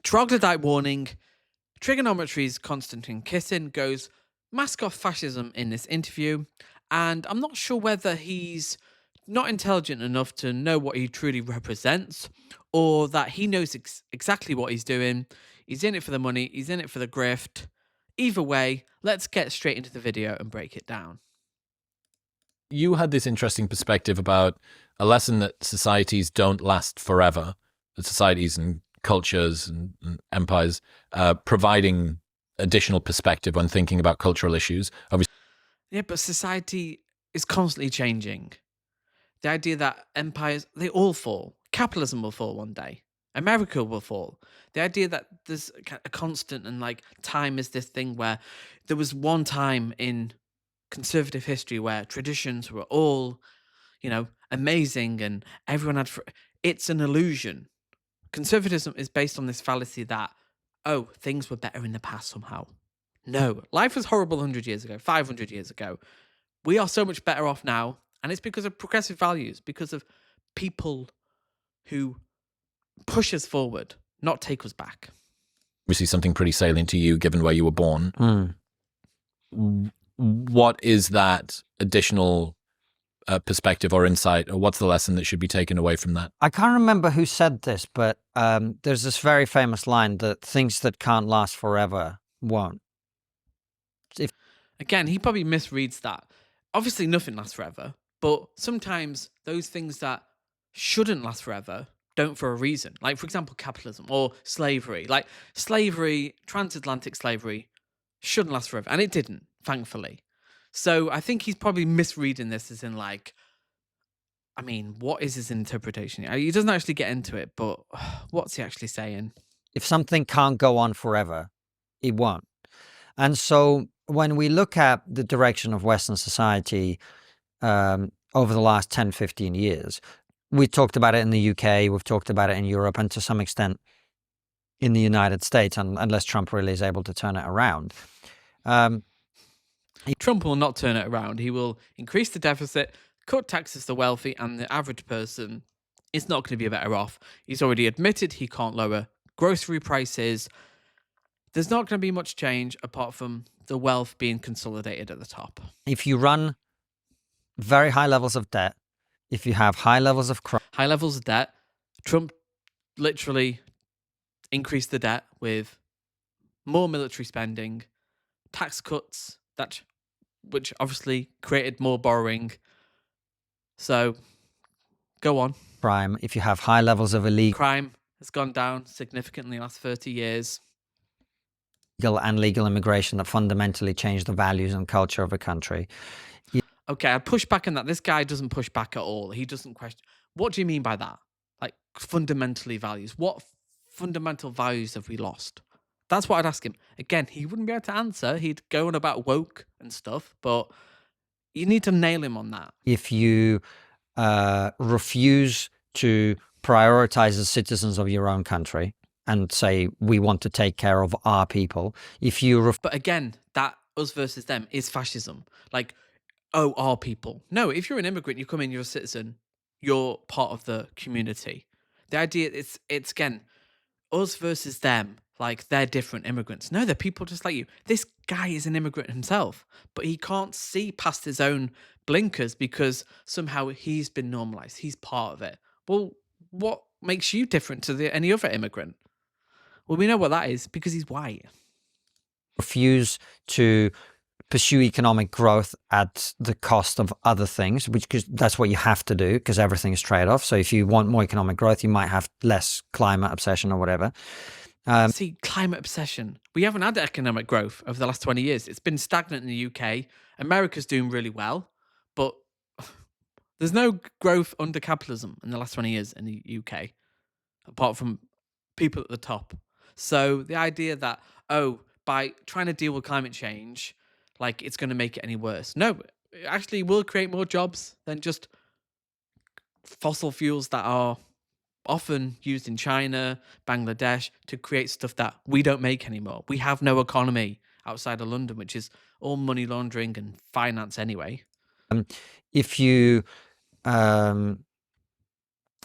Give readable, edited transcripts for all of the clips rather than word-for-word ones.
Troglodyte warning. Trigonometry's Konstantin Kisin goes mask off fascism in this interview, and I'm not sure whether he's not intelligent enough to know what he truly represents, or that he knows exactly what he's doing. He's in it for the money, he's in it for the grift. Either way, let's get straight into the video and break it down. You had this interesting perspective about a lesson that societies don't last forever, that societies and cultures and empires providing additional perspective when thinking about cultural issues. Obviously, Yeah, but society is constantly changing. The idea that empires, they all fall. Capitalism will fall one day. America will fall. The idea that there's a constant and like time is this thing where there was one time in conservative history where traditions were all, amazing and everyone had. It's an illusion. Conservatism is based on this fallacy that, oh, things were better in the past somehow. No, life was horrible 100 years ago, 500 years ago. We are so much better off now. And it's because of progressive values, because of people who push us forward, not take us back. obviously something pretty salient to you given where you were born. What is that additional perspective or insight, or what's the lesson that should be taken away from that? I can't remember who said this, but there's this very famous line that things that can't last forever won't. Again, he probably misreads that. Obviously, nothing lasts forever, but sometimes those things that shouldn't last forever don't for a reason. Like, for example, capitalism or slavery. Like, slavery, transatlantic slavery, shouldn't last forever. And it didn't, thankfully. So I think he's probably misreading this as in like, I mean, what is his interpretation? He doesn't actually get into it, but what's he actually saying? If something can't go on forever, it won't. And so when we look at the direction of Western society over the last 10, 15 years, we talked about it in the UK, we've talked about it in Europe, and to some extent in the United States, unless Trump really is able to turn it around. Trump will not turn it around. He will increase the deficit, cut taxes to the wealthy, and the average person is not going to be better off. He's already admitted he can't lower grocery prices. There's not going to be much change apart from the wealth being consolidated at the top. If you run very high levels of debt, if you have high levels of crime, high levels of debt, Trump literally increased the debt with more military spending, tax cuts, which obviously created more borrowing. So, go on. crime, if you have high levels of illegal Crime has gone down significantly in the last 30 years. and legal immigration that fundamentally change the values and culture of a country. Okay, I push back on that. This guy doesn't push back at all. He doesn't question. What do you mean by that? Like, fundamentally values. What fundamental values have we lost? That's what I'd ask him. Again, he wouldn't be able to answer. He'd go on about woke and stuff, but you need to nail him on that. If you refuse to prioritize the citizens of your own country and say, we want to take care of our people, But again, that us versus them is fascism. Like, oh, our people. No, if you're an immigrant, you come in, you're a citizen, you're part of the community. The idea, it's again, us versus them, like they're different immigrants. No, they're people just like you. This guy is an immigrant himself, but he can't see past his own blinkers because somehow he's been normalized. He's part of it. Well, what makes you different to any other immigrant? Well, we know what that is, because he's white. refuse to pursue economic growth at the cost of other things, because that's what you have to do, because everything is trade-off. So if you want more economic growth, you might have less climate obsession or whatever. See, climate obsession. We haven't had economic growth over the last 20 years. It's been stagnant in the UK. America's doing really well, but there's no growth under capitalism in the last 20 years in the UK, apart from people at the top. So the idea that, oh, by trying to deal with climate change, like it's going to make it any worse. No, it actually will create more jobs than just fossil fuels that are often used in China, Bangladesh, to create stuff that we don't make anymore. We have no economy outside of London, which is all money laundering and finance anyway. If you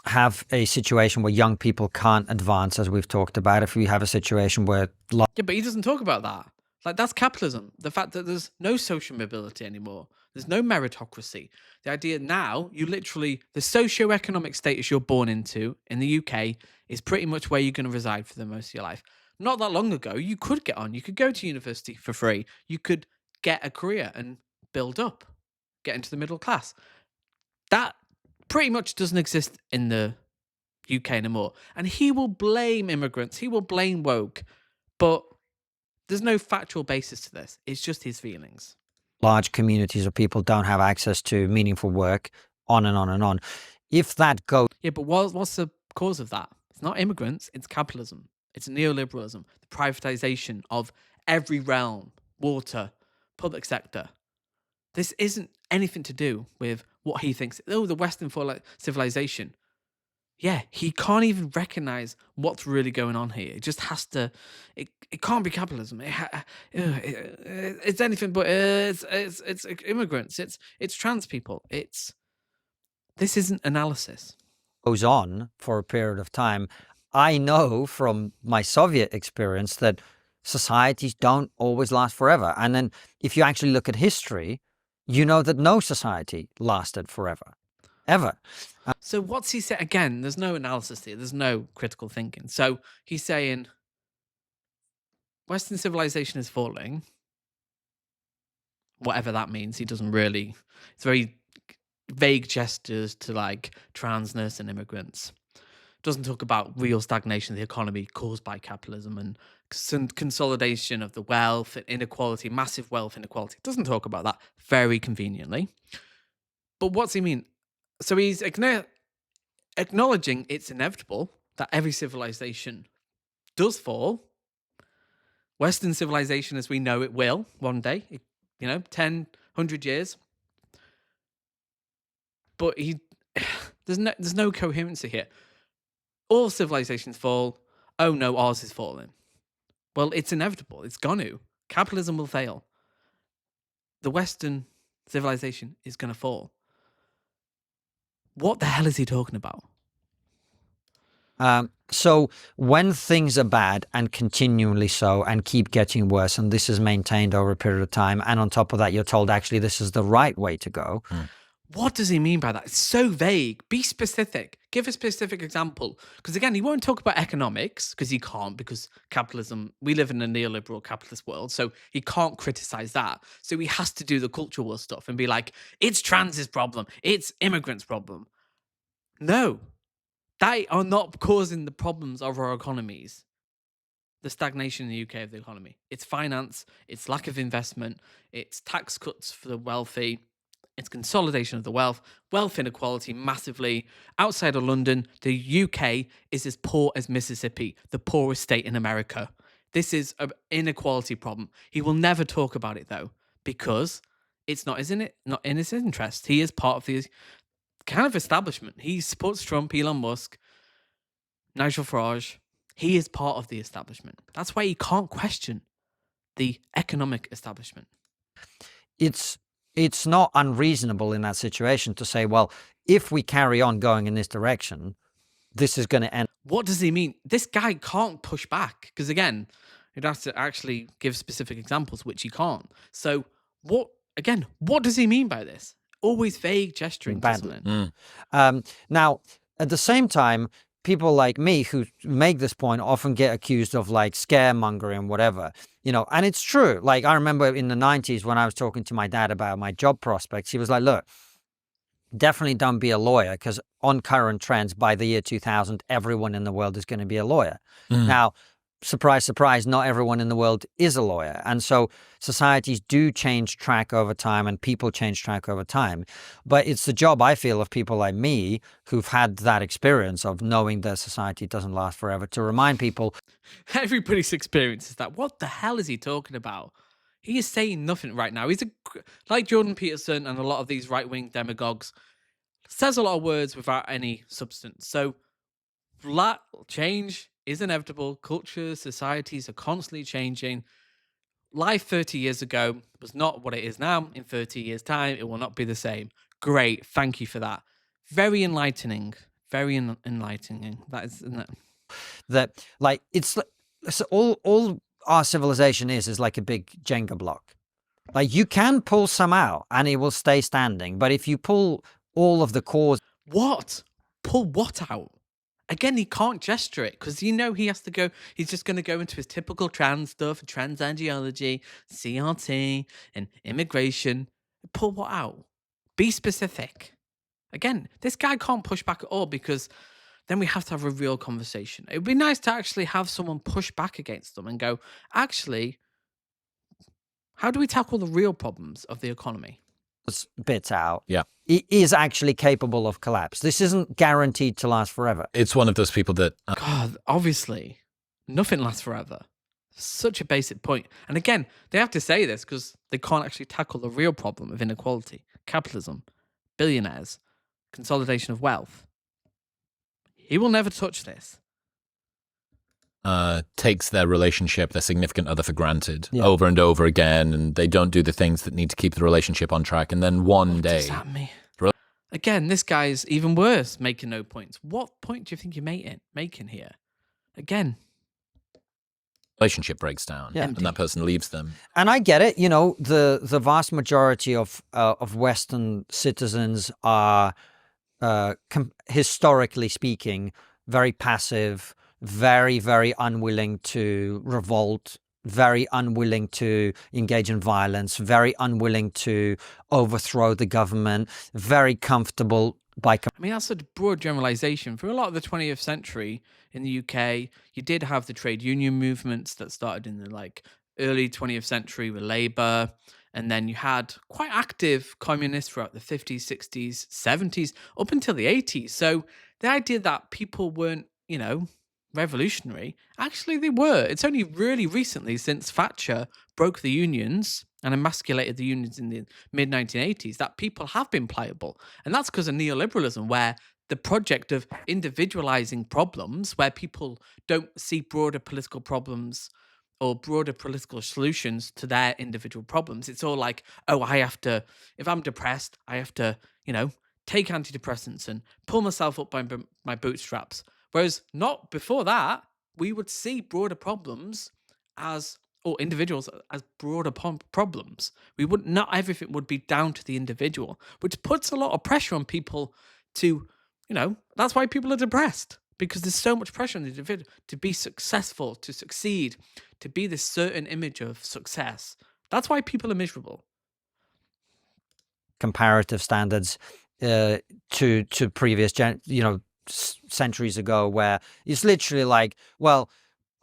have a situation where young people can't advance, as we've talked about, if we have a situation where Yeah, but he doesn't talk about that. Like, that's capitalism. The fact that there's no social mobility anymore. There's no meritocracy. The idea now, the socioeconomic status you're born into in the UK is pretty much where you're going to reside for the most of your life. Not that long ago, you could get on. You could go to university for free. You could get a career and build up, get into the middle class. That pretty much doesn't exist in the UK anymore. And he will blame immigrants. He will blame woke. But there's no factual basis to this. It's just his feelings. large communities of people don't have access to meaningful work, on and on and on. If that goes Yeah, but what's the cause of that? It's not immigrants, it's capitalism. It's neoliberalism, the privatization of every realm, water, public sector. This isn't anything to do with what he thinks. Oh, the Western civilization. Yeah, he can't even recognize what's really going on here. It just has to. It can't be capitalism. It's anything but. It's immigrants. It's trans people. This isn't analysis. on for a period of time, I know from my Soviet experience that societies don't always last forever. And then if you actually look at history, you know that no society lasted forever, ever. So what's he saying? Again, there's no analysis here. There's no critical thinking. So he's saying Western civilization is falling. Whatever that means, he doesn't really. It's very vague gestures to like transness and immigrants. Doesn't talk about real stagnation of the economy caused by capitalism and consolidation of the wealth and inequality, massive wealth inequality. Doesn't talk about that very conveniently. But what's he mean? So he's acknowledging it's inevitable that every civilization does fall. Western civilization as we know it will one day, 10, 100 years. But there's no coherency here. All civilizations fall. Oh no, ours is falling. Well, it's inevitable. It's going to. Capitalism will fail. The Western civilization is going to fall. What the hell is he talking about? So when things are bad and continually so and keep getting worse, and this is maintained over a period of time, and on top of that, you're told actually this is the right way to go. What does he mean by that? It's so vague. Be specific. Give a specific example. Because again, he won't talk about economics because he can't, because capitalism, we live in a neoliberal capitalist world, so he can't criticize that. So he has to do the cultural war stuff and be like, it's trans's problem. It's immigrants' problem. No, they are not causing the problems of our economies. The stagnation in the UK of the economy. It's finance, it's lack of investment, it's tax cuts for the wealthy, it's consolidation of the wealth inequality massively. Outside of London, the UK is as poor as Mississippi, the poorest state in America. This is an inequality problem. He will never talk about it though, because it's not in his interest. He is part of the kind of establishment. He supports Trump, Elon Musk, Nigel Farage. He is part of the establishment. That's why he can't question the economic establishment. It's not unreasonable in that situation to say, well, if we carry on going in this direction, this is going to end. What does he mean? This guy can't push back because, again, he'd have to actually give specific examples, which he can't. So, what does he mean by this? Always vague gesturing, Badly. doesn't it? Now, at the same time, people like me who make this point often get accused of like scaremongering and whatever, and it's true. Like I remember in the 90s when I was talking to my dad about my job prospects, he was like, look, definitely don't be a lawyer because on current trends by the year 2000, everyone in the world is going to be a lawyer. Now, surprise, surprise, not everyone in the world is a lawyer. And so societies do change track over time and people change track over time. But it's the job, I feel, of people like me who've had that experience of knowing that society doesn't last forever to remind people. Everybody's experience is that. What the hell is he talking about? He is saying nothing right now. He's like Jordan Peterson and a lot of these right-wing demagogues, says a lot of words without any substance. So change is inevitable. Cultures, societies are constantly changing. Life 30 years ago was not what it is now. In 30 years' time, it will not be the same. Great. Thank you for that. Very enlightening. very enlightening. That is, isn't it? That like so all our civilization is like a big Jenga block. Like you can pull some out and it will stay standing, but if you pull all of the cores, What? Pull what out? Again, he can't gesture it because he has to go. He's just going to go into his typical trans stuff, trans ideology, CRT, and immigration. Pull what out? Be specific. Again, this guy can't push back at all because then we have to have a real conversation. It would be nice to actually have someone push back against them and go, actually, how do we tackle the real problems of the economy? bits out, Yeah. it is actually capable of collapse. This isn't guaranteed to last forever. It's one of those people that God, obviously, nothing lasts forever. Such a basic point. And again, they have to say this because they can't actually tackle the real problem of inequality, capitalism, billionaires, consolidation of wealth. He will never touch this. takes their relationship, their significant other for granted Yeah. over and over again, and they don't do the things that need to keep the relationship on track. And then one What day, does that mean? Again, this guy's even worse, making no points. What point do you think you're making here? Again, relationship breaks down, Yeah. and that person leaves them. And I get it. You know, the vast majority of Western citizens are, historically speaking, very passive, very, very unwilling to revolt, very unwilling to engage in violence, very unwilling to overthrow the government, very comfortable by. I mean, that's a broad generalization. For a lot of the 20th century in the UK, you did have the trade union movements that started in the early 20th century with Labour. And then you had quite active communists throughout the 50s, 60s, 70s, up until the 80s. So the idea that people weren't, revolutionary, actually they were. It's only really recently since Thatcher broke the unions and emasculated the unions in the mid 1980s that people have been pliable. And that's because of neoliberalism, where the project of individualizing problems, where people don't see broader political problems or broader political solutions to their individual problems. It's all like, oh, if I'm depressed, I have to, take antidepressants and pull myself up by my bootstraps. Whereas not before that, we would see broader problems or individuals as broader problems. Not everything would be down to the individual, which puts a lot of pressure on people to, that's why people are depressed, because there's so much pressure on the individual to be successful, to succeed, to be this certain image of success. That's why people are miserable. Comparative standards to previous centuries ago, where it's literally like, well,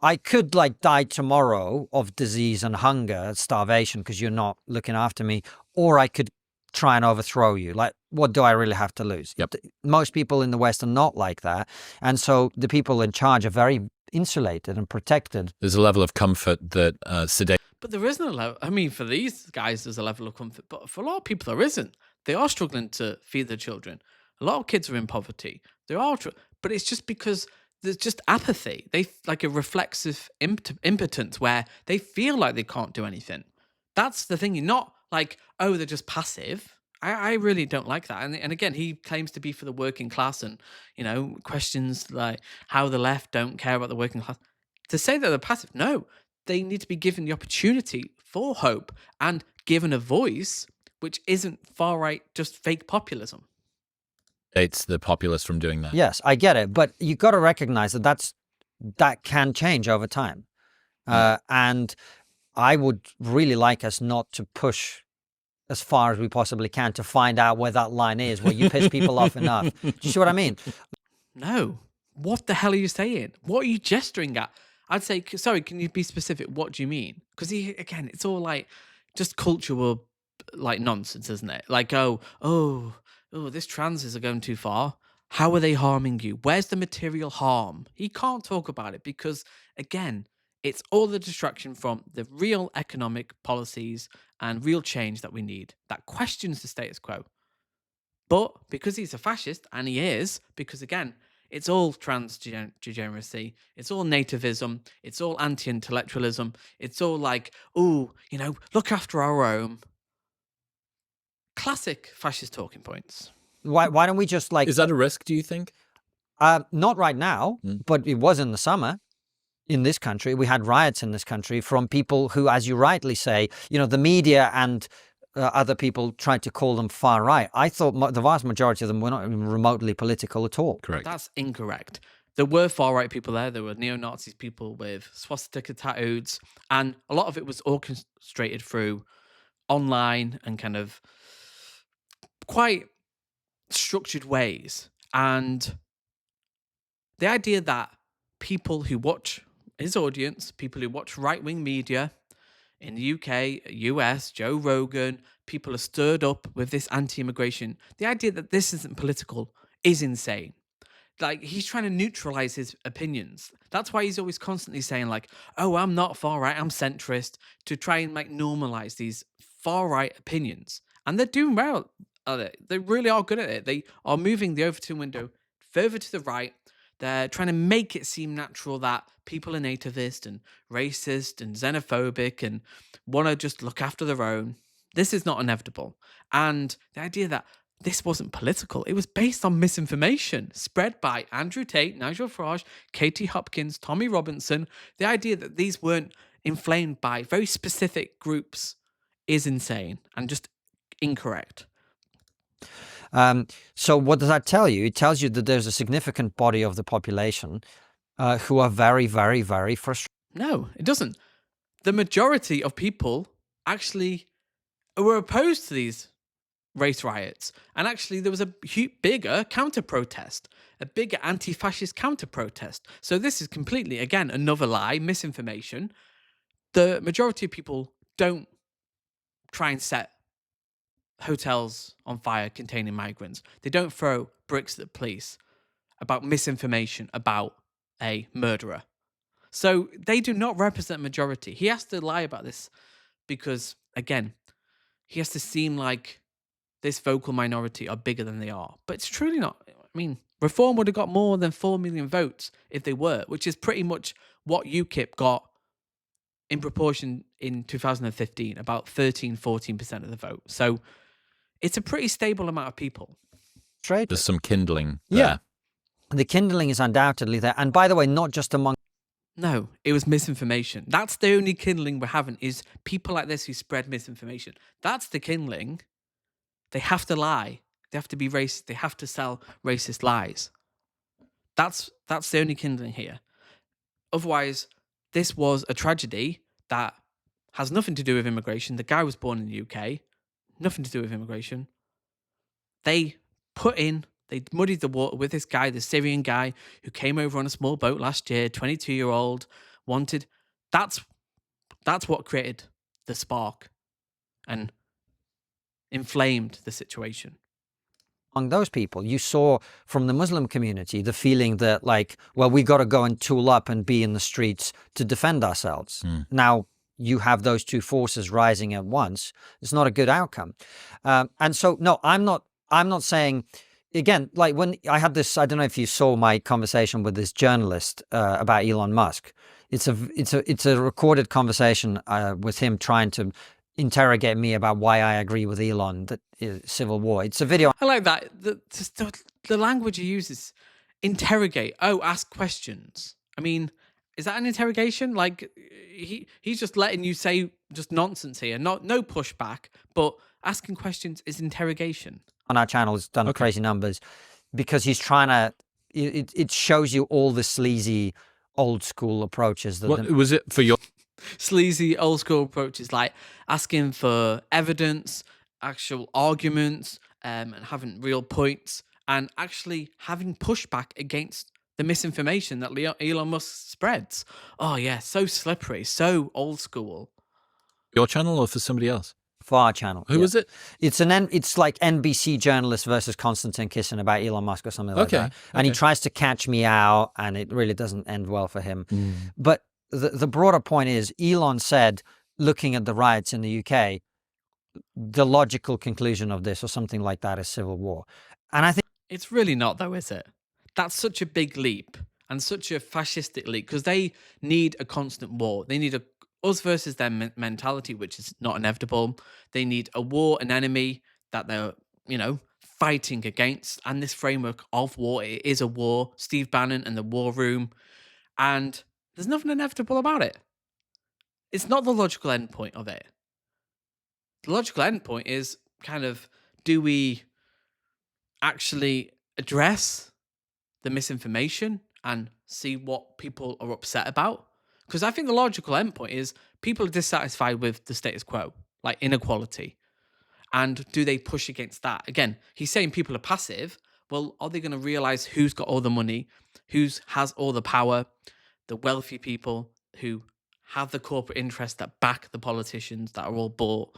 I could die tomorrow of disease and hunger, starvation, because you're not looking after me, or I could try and overthrow you. Like, what do I really have to lose? Yep. Most people in the West are not like that, and so the people in charge are very insulated and protected. There's a level of comfort that sedate. But there isn't a level. I mean, for these guys, there's a level of comfort. But for a lot of people, there isn't. They are struggling to feed their children. A lot of kids are in poverty. But it's just because there's just apathy. They like a reflexive impotence where they feel like they can't do anything. That's the thing. You're not like, oh, they're just passive. I really don't like that. And again, he claims to be for the working class, and questions like how the left don't care about the working class. To say that they're passive, no. They need to be given the opportunity for hope and given a voice, which isn't far right, just fake populism. It's the populace from doing that. Yes, I get it, but you got to recognize that can change over time, and I would really like us not to push as far as we possibly can to find out where that line is, where you piss people off enough. Do you see what I mean? No. What the hell are you saying? What are you gesturing at? I'd say, sorry, can you be specific? What do you mean? Because again, it's all like just cultural nonsense, isn't it? Like, oh, this transes are going too far. How are they harming you? Where's the material harm? He can't talk about it because, again, it's all the distraction from the real economic policies and real change that we need that questions the status quo. But because he's a fascist, and he is, because again, it's all transdegeneracy, it's all nativism, it's all anti-intellectualism, it's all like, look after our own. Classic fascist talking points. Why don't we just Is that a risk, do you think? Not right now, but it was in the summer. In this country, we had riots in this country from people who, as you rightly say, the media and other people tried to call them far right. I thought the vast majority of them were not even remotely political at all. Correct. That's incorrect. There were far right people there. There were neo-Nazis, people with swastika tattoos, and a lot of it was orchestrated through online and kind of quite structured ways. And the idea that people who watch his audience, people who watch right-wing media in the UK, US, Joe Rogan, people are stirred up with this anti-immigration. The idea that this isn't political is insane. Like, he's trying to neutralize his opinions. That's why he's always constantly saying, like, oh, I'm not far right, I'm centrist, to try and like normalize these far right opinions. And they're doing well at it. They really are good at it. They are moving the Overton window further to the right. They're trying to make it seem natural that people are nativist and racist and xenophobic and want to just look after their own. This is not inevitable. And the idea that this wasn't political, it was based on misinformation spread by Andrew Tate, Nigel Farage, Katie Hopkins, Tommy Robinson. The idea that these weren't inflamed by very specific groups is insane and just incorrect. So what does that tell you? It tells you that there's a significant body of the population who are very, very, very frustrated. No, it doesn't. The majority of people actually were opposed to these race riots. And actually, there was a bigger counter-protest, a bigger anti-fascist counter-protest. So this is completely, again, another lie, misinformation. The majority of people don't try and set hotels on fire containing migrants. They don't throw bricks at the police about misinformation about a murderer. So they do not represent majority. He has to lie about this because, again, he has to seem like this vocal minority are bigger than they are. But it's truly not. I mean, Reform would have got more than 4 million votes if they were, which is pretty much what UKIP got in proportion in 2015, about 13-14% of the vote. So it's a pretty stable amount of people. There's some kindling there. Yeah. The kindling is undoubtedly there. And by the way, not just among... No, it was misinformation. That's the only kindling we're having, is people like this who spread misinformation. That's the kindling. They have to lie. They have to be racist. They have to sell racist lies. That's the only kindling here. Otherwise, this was a tragedy that has nothing to do with immigration. The guy was born in the UK. Nothing to do with immigration. They muddied the water with this guy, the Syrian guy who came over on a small boat last year, 22-year-old, wanted. That's what created the spark and inflamed the situation. Among those people, you saw from the Muslim community the feeling that, like, well, we got to go and tool up and be in the streets to defend ourselves. Now, you have those two forces rising at once. It's not a good outcome. And so, no, I'm not saying, again, like when I had this, I don't know if you saw my conversation with this journalist about Elon Musk. It's a recorded conversation with him trying to interrogate me about why I agree with Elon that civil war. It's a video. I like that. The language he uses, interrogate. Oh, ask questions. I mean, is that an interrogation? Like, he's just letting you say just nonsense here. No pushback, but asking questions is interrogation. On our channel, it's done crazy numbers because he's trying to. It shows you all the sleazy old school approaches. What was it for your sleazy old school approaches, like asking for evidence, actual arguments, and having real points, and actually having pushback against the misinformation that Elon Musk spreads. Oh yeah, so slippery, so old school. Your channel or for somebody else? For our channel. Who was it? It's like NBC journalist versus Konstantin Kisin about Elon Musk or something like that. And he tries to catch me out, and it really doesn't end well for him. But the broader point is, Elon said, looking at the riots in the UK, the logical conclusion of this or something like that is civil war. And I think it's really not, though, is it? That's such a big leap and such a fascistic leap, because they need a constant war. They need us versus their mentality, which is not inevitable. They need a war, an enemy that they're, fighting against, and this framework of war. It is a war. Steve Bannon and the War Room, and there's nothing inevitable about it. It's not the logical endpoint of it. The logical endpoint is kind of, do we actually address the misinformation and see what people are upset about? Because I think the logical endpoint is people are dissatisfied with the status quo, like inequality. And do they push against that? Again, he's saying people are passive. Well, are they going to realize who's got all the money, who has all the power, the wealthy people who have the corporate interests that back the politicians that are all bought,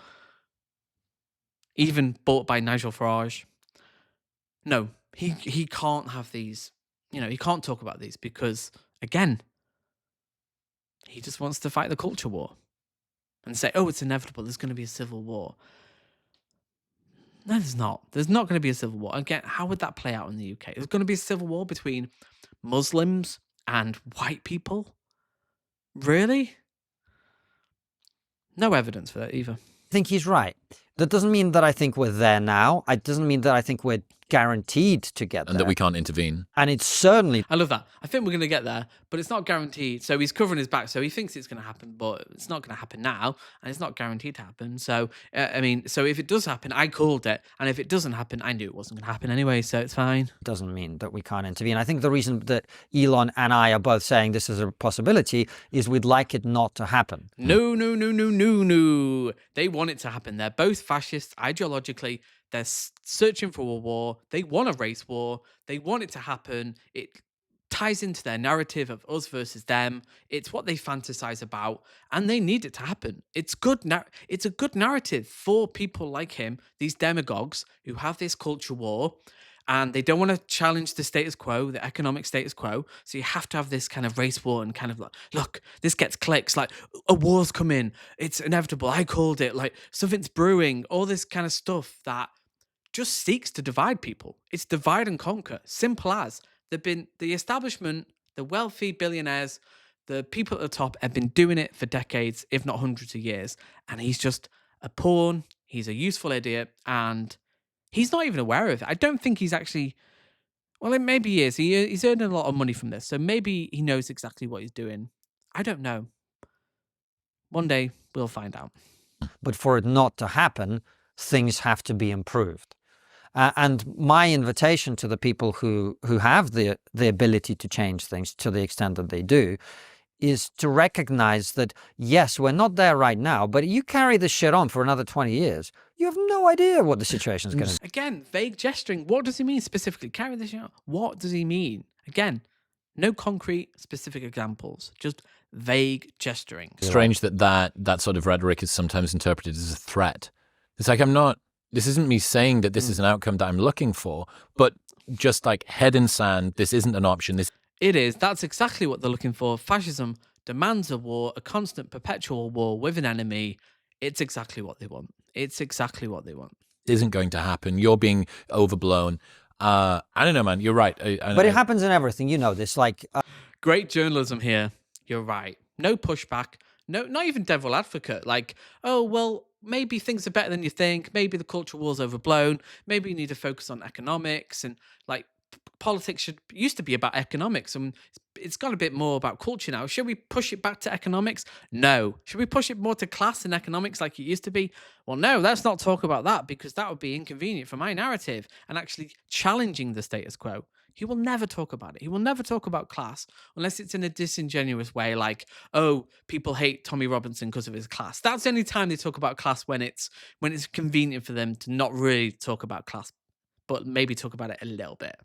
even bought by Nigel Farage? No, he can't have these. He can't talk about these because, again, he just wants to fight the culture war and say, oh, it's inevitable. There's going to be a civil war. No, there's not. There's not going to be a civil war. Again, how would that play out in the UK? There's going to be a civil war between Muslims and white people? Really? No evidence for that either. I think he's right. That doesn't mean that I think we're there now. It doesn't mean that I think we're guaranteed to get there. And that we can't intervene. And it's certainly... I love that. I think we're going to get there, but it's not guaranteed. So he's covering his back. So he thinks it's going to happen, but it's not going to happen now. And it's not guaranteed to happen. So, so if it does happen, I called it. And if it doesn't happen, I knew it wasn't going to happen anyway. So it's fine. Doesn't mean that we can't intervene. I think the reason that Elon and I are both saying this is a possibility is we'd like it not to happen. No. They want it to happen. They're both fascists ideologically. They're searching for a war. They want a race war. They want it to happen. It ties into their narrative of us versus them. It's what they fantasize about, and they need it to happen. It's good. It's a good narrative for people like him, these demagogues who have this culture war, and they don't want to challenge the status quo, the economic status quo. So you have to have this kind of race war and kind of like, look, this gets clicks. Like, a war's coming. It's inevitable. I called it. Like, something's brewing. All this kind of stuff that just seeks to divide people. It's divide and conquer. Simple as. The establishment, the wealthy billionaires, the people at the top have been doing it for decades, if not hundreds of years. And he's just a pawn. He's a useful idiot. And he's not even aware of it. I don't think he's actually... Well, maybe he is. He's earning a lot of money from this. So maybe he knows exactly what he's doing. I don't know. One day, we'll find out. But for it not to happen, things have to be improved. And my invitation to the people who have the ability to change things to the extent that they do is to recognize that, yes, we're not there right now, but you carry this shit on for another 20 years, you have no idea what the situation is going to be. Again, vague gesturing. What does he mean specifically? Carry this on. What does he mean? Again, no concrete specific examples, just vague gesturing. Strange that sort of rhetoric is sometimes interpreted as a threat. It's like, this isn't me saying that this is an outcome that I'm looking for, but just like head in sand, this isn't an option. It is. That's exactly what they're looking for. Fascism demands a war, a constant, perpetual war with an enemy. It's exactly what they want. It's exactly what they want. Isn't going to happen. You're being overblown. I don't know, man. You're right. But it happens in everything. You know this. Like great journalism here. You're right. No pushback. No, not even devil advocate. Like, oh, well, maybe things are better than you think. Maybe the culture war's overblown. Maybe you need to focus on economics, and like politics used to be about economics, and it's got a bit more about culture now. Should we push it back to economics? No. Should we push it more to class and economics like it used to be? Well, no, let's not talk about that, because that would be inconvenient for my narrative and actually challenging the status quo. He will never talk about it. He will never talk about class unless it's in a disingenuous way, like, oh, people hate Tommy Robinson because of his class. That's the only time they talk about class, when it's convenient for them to not really talk about class, but maybe talk about it a little bit.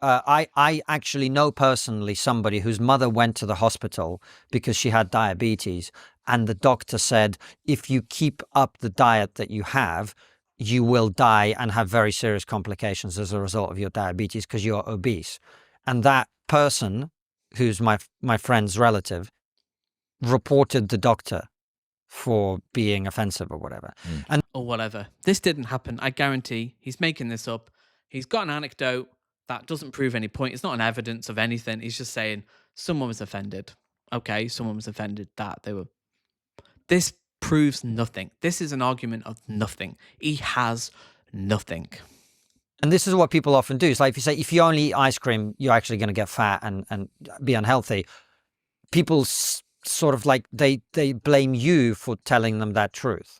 I actually know personally somebody whose mother went to the hospital because she had diabetes, and the doctor said, if you keep up the diet that you have, you will die and have very serious complications as a result of your diabetes because you're obese. And that person, who's my friend's relative, reported the doctor for being offensive or whatever. Or whatever. This didn't happen. I guarantee he's making this up. He's got an anecdote that doesn't prove any point. It's not an evidence of anything. He's just saying someone was offended. Okay, someone was offended that they were... This proves nothing. This is an argument of nothing. He has nothing. And this is what people often do. It's like if you say, if you only eat ice cream, you're actually going to get fat and be unhealthy. People sort of like, they blame you for telling them that truth.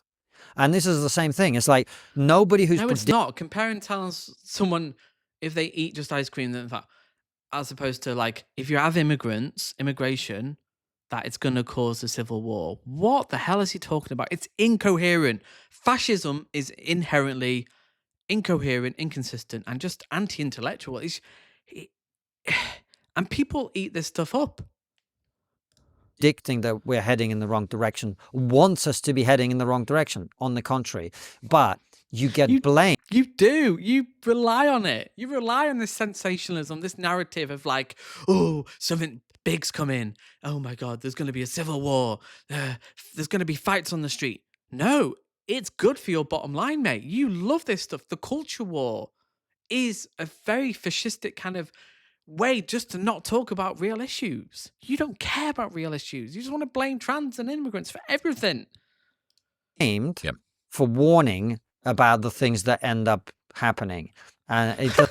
And this is the same thing. It's like nobody who's No, it's not. Comparing telling someone if they eat just ice cream, then that, as opposed to like if you have immigration, that it's going to cause a civil war. What the hell is he talking about? It's incoherent. Fascism is inherently incoherent, inconsistent, and just anti-intellectual. And people eat this stuff up. predicting that we're heading in the wrong direction, wants us to be heading in the wrong direction. On the contrary, but you get blamed. You do. You rely on it. You rely on this sensationalism, this narrative of like, oh, something big's coming. Oh my God, there's going to be a civil war. There's going to be fights on the street. No, it's good for your bottom line, mate. You love this stuff. The culture war is a very fascistic kind of way just to not talk about real issues. You don't care about real issues. You just want to blame trans and immigrants for everything. Blamed for warning about the things that end up happening. And it does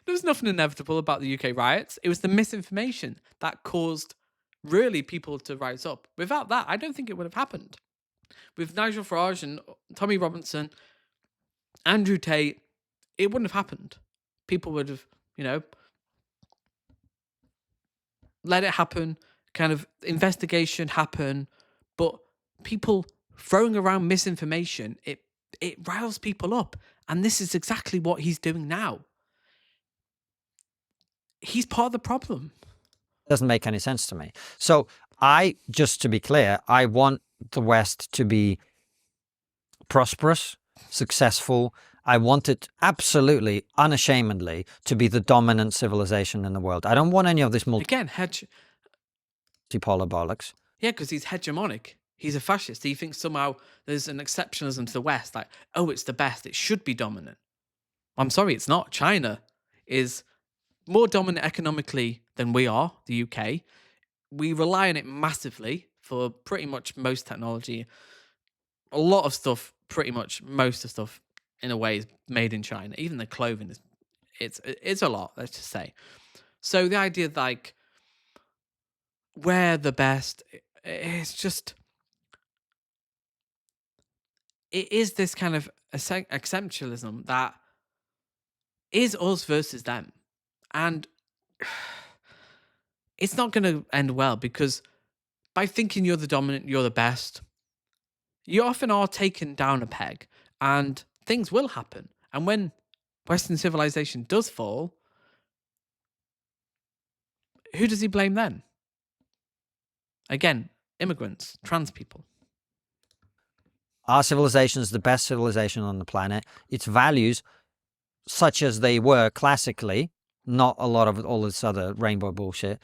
There was nothing inevitable about the UK riots. It was the misinformation that caused really people to rise up. Without that, I don't think it would have happened. With Nigel Farage and Tommy Robinson, Andrew Tate, it wouldn't have happened. People would have, let it happen, kind of investigation happen, but people throwing around misinformation, it riles people up. And this is exactly what he's doing now. He's part of the problem. doesn't make any sense to me. So just to be clear, I want the West to be prosperous, successful. I want it absolutely, unashamedly, to be the dominant civilization in the world. I don't want any of this Again, multipolar bollocks. Yeah, because he's hegemonic. He's a fascist. He thinks somehow there's an exceptionalism to the West, like, oh, it's the best. It should be dominant. I'm sorry, it's not. China is more dominant economically than we are, the UK. We rely on it massively for pretty much most technology. A lot of stuff, pretty much most of stuff, in a way, is made in China. Even the clothing it's a lot, let's just say. So the idea that, like, we're the best, it's just, it is this kind of exceptionalism that is us versus them. And it's not going to end well, because by thinking you're the dominant, you're the best, you often are taken down a peg and things will happen. And when Western civilization does fall, who does he blame then? Again, immigrants, trans people. Our civilization is the best civilization on the planet. Its values, such as they were classically, not a lot of all this other rainbow bullshit.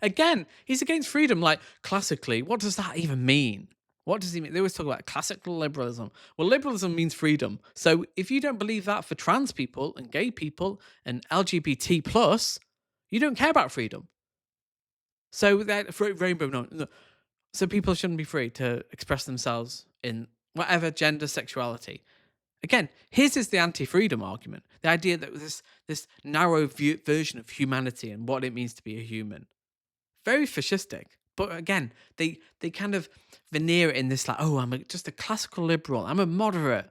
Again, he's against freedom. Like, classically, what does that even mean? What does he mean? They always talk about classical liberalism. Well, liberalism means freedom. So if you don't believe that for trans people and gay people and LGBT plus, you don't care about freedom. So that for rainbow, no. So people shouldn't be free to express themselves in whatever gender, sexuality. Again, his is the anti-freedom argument. The idea that this narrow version of humanity and what it means to be a human. Very fascistic. But again, they kind of veneer it in this like, oh, I'm just a classical liberal. I'm a moderate.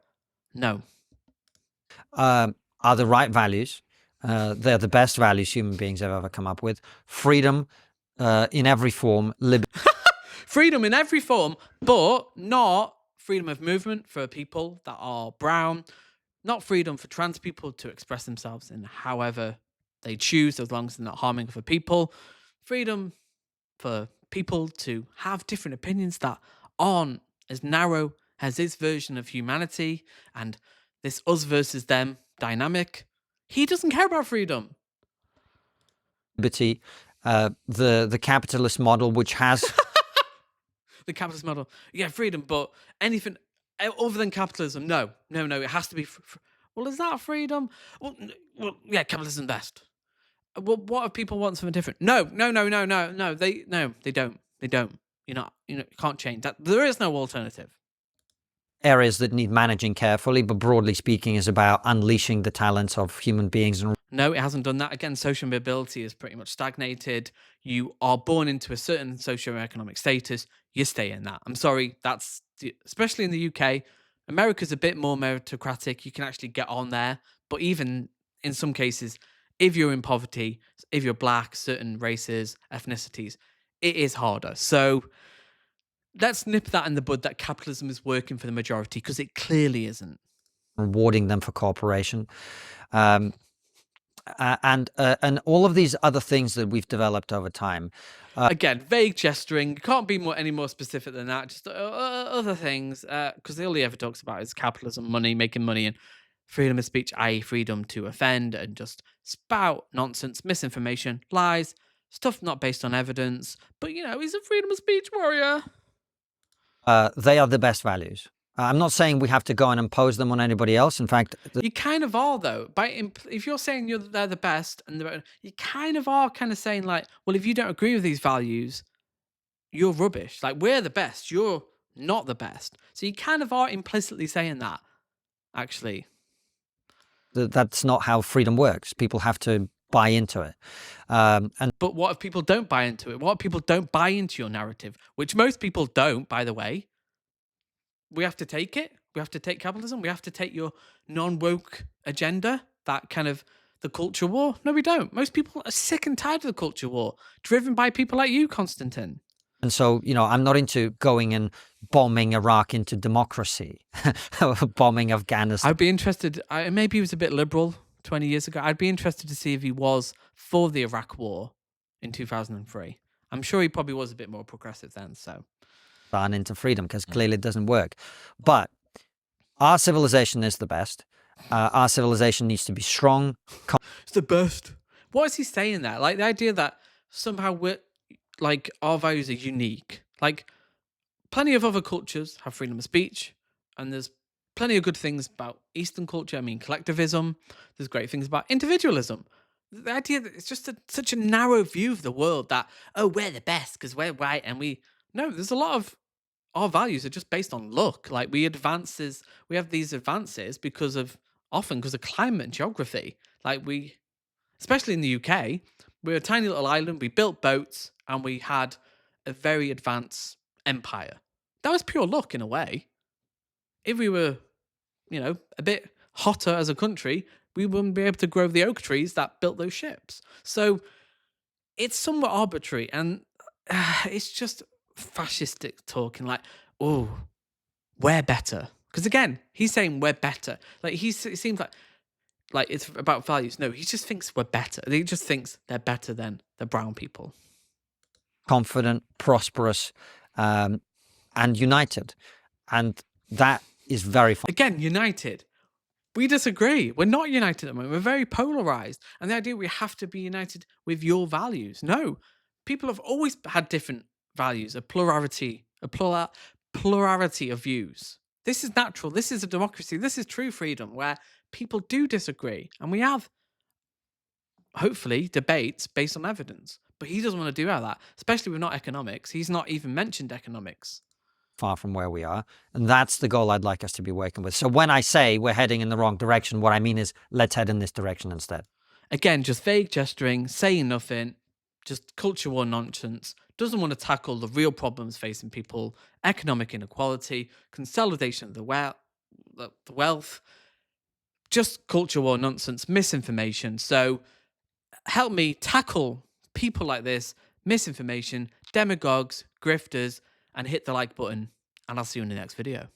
No. Are the right values. They're the best values human beings have ever come up with. Freedom in every form. Freedom in every form, but not freedom of movement for people that are brown. Not freedom for trans people to express themselves in however they choose, as long as they're not harming other people. Freedom for people to have different opinions that aren't as narrow as this version of humanity and this us versus them dynamic. He doesn't care about freedom. Liberty, the capitalist model, which has The capitalist model, yeah, freedom, but anything other than capitalism, no, it has to be. Well, is that freedom? Well, yeah, capitalism best. Well, what if people want something different? No. They don't. You can't change that. There is no alternative. areas that need managing carefully, but broadly speaking is about unleashing the talents of human beings. And No, it hasn't done that. Again, social mobility is pretty much stagnated. You are born into a certain socioeconomic status, you stay in that. I'm sorry, especially in the UK. America's a bit more meritocratic. You can actually get on there. But even in some cases, if you're in poverty, if you're black, certain races, ethnicities, it is harder. So let's nip that in the bud that capitalism is working for the majority, because it clearly isn't. rewarding them for cooperation. Um, and all of these other things that we've developed over time. Again, vague gesturing. You can't be any more specific than that. Just other things, because all he ever talks about is capitalism, money, making money, and freedom of speech, i.e., freedom to offend and just spout nonsense, misinformation, lies, stuff not based on evidence. But he's a freedom of speech warrior. They are the best values. I'm not saying we have to go and impose them on anybody else. In fact, You kind of are, though. If you're saying they're the best, you kind of are saying, like, well, if you don't agree with these values, you're rubbish. Like, we're the best. You're not the best. So you kind of are implicitly saying that, actually. that's not how freedom works. People have to buy into it. And But what if people don't buy into it? What if people don't buy into your narrative? Which most people don't, by the way. We have to take it. We have to take capitalism. We have to take your non-woke agenda, that kind of the culture war. No, we don't. Most people are sick and tired of the culture war, driven by people like you, Konstantin. so, I'm not into going and bombing Iraq into democracy, bombing Afghanistan. I'd be interested. Maybe he was a bit liberal 20 years ago. I'd be interested to see if he was for the Iraq war in 2003. I'm sure he probably was a bit more progressive then. So Into freedom, because clearly it doesn't work. But our civilization is the best. Our civilization needs to be strong. it's the best. What is he saying there? Like the idea that somehow our values are unique. Like plenty of other cultures have freedom of speech, and there's plenty of good things about Eastern culture. I mean, collectivism. There's great things about individualism. The idea that it's just such a narrow view of the world that, oh, we're the best because we're white and there's a lot of our values are just based on luck. Like we have these advances often because of climate and geography. Like especially in the UK, we're a tiny little island. We built boats and we had a very advanced empire. That was pure luck in a way. If we were, a bit hotter as a country, we wouldn't be able to grow the oak trees that built those ships. So it's somewhat arbitrary, and it's just fascistic talking. Like, oh, we're better. Because again, he's saying we're better. Like it seems like it's about values. No, he just thinks we're better. He just thinks they're better than the brown people. Confident, prosperous, and united. And that is very fun. Again, united. We disagree. We're not united at the moment. We're very polarized. And the idea we have to be united with your values. No. People have always had different values, a plurality of views. This is natural. This is a democracy. This is true freedom where people do disagree. And we have, hopefully, debates based on evidence. But he doesn't want to do that, especially with not economics. He's not even mentioned economics. Far from where we are. And that's the goal I'd like us to be working with. So when I say we're heading in the wrong direction, what I mean is let's head in this direction instead. Again, just vague gesturing, saying nothing, just culture war nonsense. Doesn't want to tackle the real problems facing people: economic inequality, consolidation of the wealth, just culture war nonsense, misinformation. So help me tackle people like this, misinformation, demagogues, grifters, and hit the like button. And I'll see you in the next video.